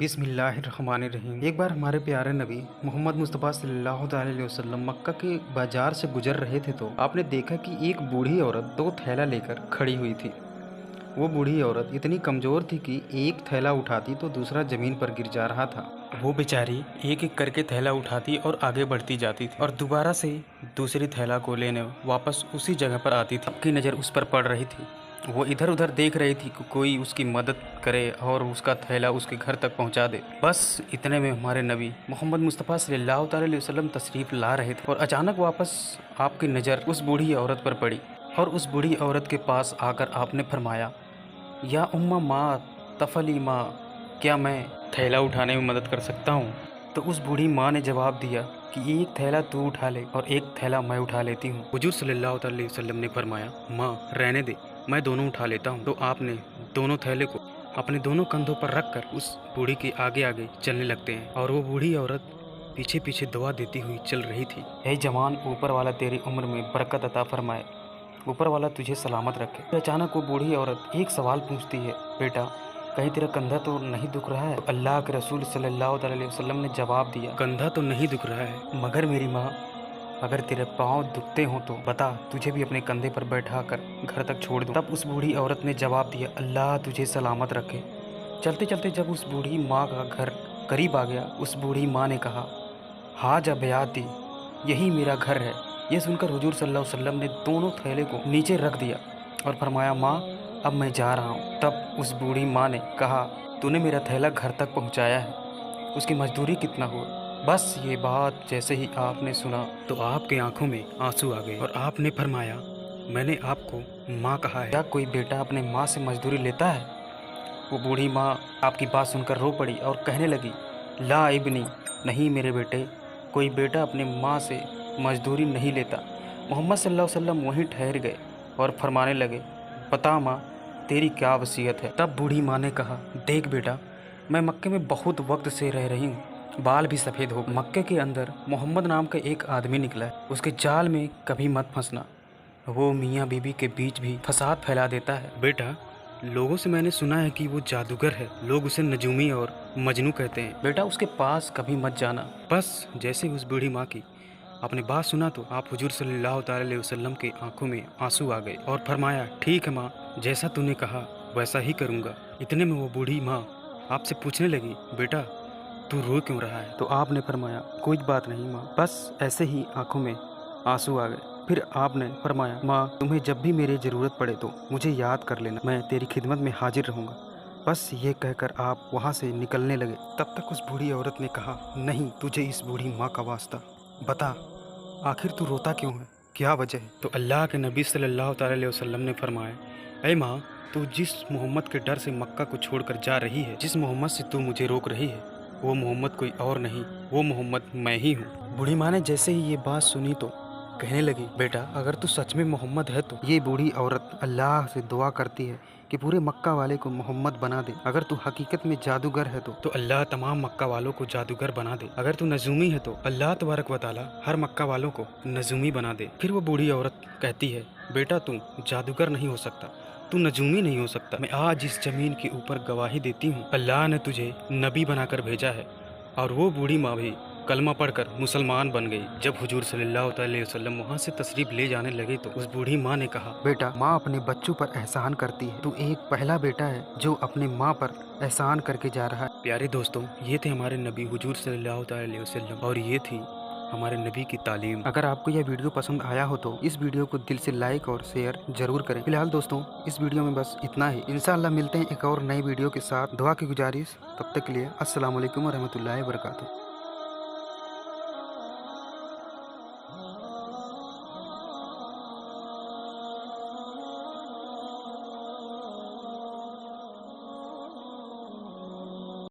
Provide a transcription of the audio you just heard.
बिस्मिल्लाहिर्रहमानिर्रहीम। एक बार हमारे प्यारे नबी मोहम्मद मुस्तफ़ा सल्लल्लाहु अलैहि वसल्लम मक्का के बाजार से गुजर रहे थे तो आपने देखा कि एक बूढ़ी औरत दो थैला लेकर खड़ी हुई थी। वो बूढ़ी औरत इतनी कमज़ोर थी कि एक थैला उठाती तो दूसरा ज़मीन पर गिर जा रहा था। वो बेचारी एक एक करके थैला उठाती और आगे बढ़ती जाती थी और दोबारा से दूसरी थैला को लेने वापस उसी जगह पर आती थी। सबकी नज़र उस पर पड़ रही थी। वो इधर उधर देख रही थी कि कोई उसकी मदद करे और उसका थैला उसके घर तक पहुंचा दे। बस इतने में हमारे नबी मोहम्मद मुस्तफ़ा सल्लल्लाहु अलैहि वसल्लम तशरीफ़ ला रहे थे और अचानक वापस आपकी नज़र उस बूढ़ी औरत पर पड़ी और उस बूढ़ी औरत के पास आकर आपने फरमाया, या उम्मा माँ तफली माँ, क्या मैं थैला उठाने में मदद कर सकता हूँ? तो उस बूढ़ी माँ ने जवाब दिया कि एक थैला तू उठा ले और एक थैला मैं उठा लेती हूँ। हुजूर सल्लल्लाहु अलैहि वसल्लम ने फरमाया, माँ रहने दे, मैं दोनों उठा लेता हूँ। तो आपने दोनों थैले को अपने दोनों कंधों पर रखकर उस बूढ़ी के आगे आगे चलने लगते हैं और वो बूढ़ी औरत पीछे पीछे दुआ देती हुई चल रही थी। हे जवान, ऊपर वाला तेरी उम्र में बरकत अता फरमाए, ऊपर वाला तुझे सलामत रखे। तो अचानक वो बूढ़ी औरत एक सवाल पूछती है, बेटा कहीं तेरा कंधा तो नहीं दुख रहा है? तो अल्लाह के रसूल सल्लल्लाहु अलैहि वसल्लम ने जवाब दिया, कंधा तो नहीं दुख रहा है, मगर मेरी माँ अगर तेरे पाँव दुखते हों तो बता, तुझे भी अपने कंधे पर बैठा कर घर तक छोड़ दूँ। तब उस बूढ़ी औरत ने जवाब दिया, अल्लाह तुझे सलामत रखे। चलते चलते जब उस बूढ़ी माँ का घर करीब आ गया, उस बूढ़ी माँ ने कहा, हाज अबयाती, यही मेरा घर है। ये सुनकर हुजूर सल्लल्लाहु अलैहि वसल्लम ने दोनों थैले को नीचे रख दिया और फरमाया, माँ अब मैं जा रहा हूँ। तब उस बूढ़ी माँ ने कहा, तूने मेरा थैला घर तक पहुँचाया है, उसकी मजदूरी कितना हुआ? बस ये बात जैसे ही आपने सुना तो आपके आंखों में आंसू आ गए और आपने फरमाया, मैंने आपको माँ कहा है, क्या कोई बेटा अपने माँ से मजदूरी लेता है? वो बूढ़ी माँ आपकी बात सुनकर रो पड़ी और कहने लगी, ला इब्नी, नहीं मेरे बेटे, कोई बेटा अपने माँ से मजदूरी नहीं लेता। मोहम्मद सल्लल्लाहु अलैहि वसल्लम वहीं ठहर गए और फरमाने लगे, बता माँ तेरी क्या वसीयत है? तब बूढ़ी माँ ने कहा, देख बेटा, मैं मक्के में बहुत वक्त से रह रही हूँ, बाल भी सफ़ेद हो। मक्के के अंदर मोहम्मद नाम का एक आदमी निकला है, उसके जाल में कभी मत फंसना, वो मियाँ बीबी के बीच भी फसाद फैला देता है। बेटा लोगों से मैंने सुना है कि वो जादूगर है, लोग उसे नजूमी और मजनू कहते हैं। बेटा उसके पास कभी मत जाना। बस जैसे उस बूढ़ी माँ की आपने बात सुना तो आप हुजूर सल्लल्लाहु अलैहि वसल्लम के आंखों में आंसू आ गए और फरमाया, ठीक है माँ, जैसा तूने कहा वैसा ही करूँगा। इतने में वो बूढ़ी माँ आपसे पूछने लगी, बेटा तू रो क्यों रहा है? तो आपने फरमाया, कोई बात नहीं माँ, बस ऐसे ही आंखों में आंसू आ गए। फिर आपने फरमाया, माँ तुम्हें जब भी मेरी ज़रूरत पड़े तो मुझे याद कर लेना, मैं तेरी खिदमत में हाजिर रहूँगा। बस ये कहकर आप वहाँ से निकलने लगे। तब तक उस बूढ़ी औरत ने कहा, नहीं, तुझे इस बूढ़ी माँ का वास्ता, बता आखिर तू रोता क्यों है, क्या वजह है? तो अल्लाह के नबी सल्लल्लाहु अलैहि वसल्लम ने फरमाया, ऐ माँ, तू जिस मोहम्मद के डर से मक्का को छोड़कर जा रही है, जिस मोहम्मद से तू मुझे रोक रही है, वो मोहम्मद कोई और नहीं, वो मोहम्मद मैं ही हूँ। बूढ़ी माँ ने जैसे ही ये बात सुनी तो कहने लगी, बेटा अगर तू सच में मोहम्मद है तो ये बूढ़ी औरत अल्लाह से दुआ करती है कि पूरे मक्का वाले को मोहम्मद बना दे। अगर तू हकीकत में जादूगर है तो अल्लाह तमाम मक्का वालों को जादूगर बना दे। अगर तू नजूमी है तो अल्लाह तबारक व तआला हर मक्का वालों को नजूमी बना दे। फिर वो बूढ़ी औरत कहती है, बेटा तू जादूगर नहीं हो सकता, तू नजूमी नहीं हो सकता। मैं आज इस जमीन के ऊपर गवाही देती हूँ, अल्लाह ने तुझे नबी बनाकर भेजा है। और वो बूढ़ी माँ भी कलमा पढ़कर मुसलमान बन गई। जब हुजूर सल्लल्लाहु अलैहि वसल्लम वहाँ से तशरीफ ले जाने लगे तो उस बूढ़ी माँ ने कहा, बेटा माँ अपने बच्चों पर एहसान करती है, तू एक पहला बेटा है जो अपने माँ पर एहसान करके जा रहा है। प्यारे दोस्तों, ये थे हमारे नबी हुजूर सल्लल्लाहु अलैहि वसल्लम और ये थी हमारे नबी की तालीम। अगर आपको यह वीडियो पसंद आया हो तो इस वीडियो को दिल से लाइक और शेयर जरूर करें। फिलहाल दोस्तों इस वीडियो में बस इतना ही। इंशाअल्लाह मिलते हैं एक और नई वीडियो के साथ। दुआ की गुजारिश, तब तक के लिए अस्सलाम वालेकुम व रहमतुल्लाहि व बरकातुहू।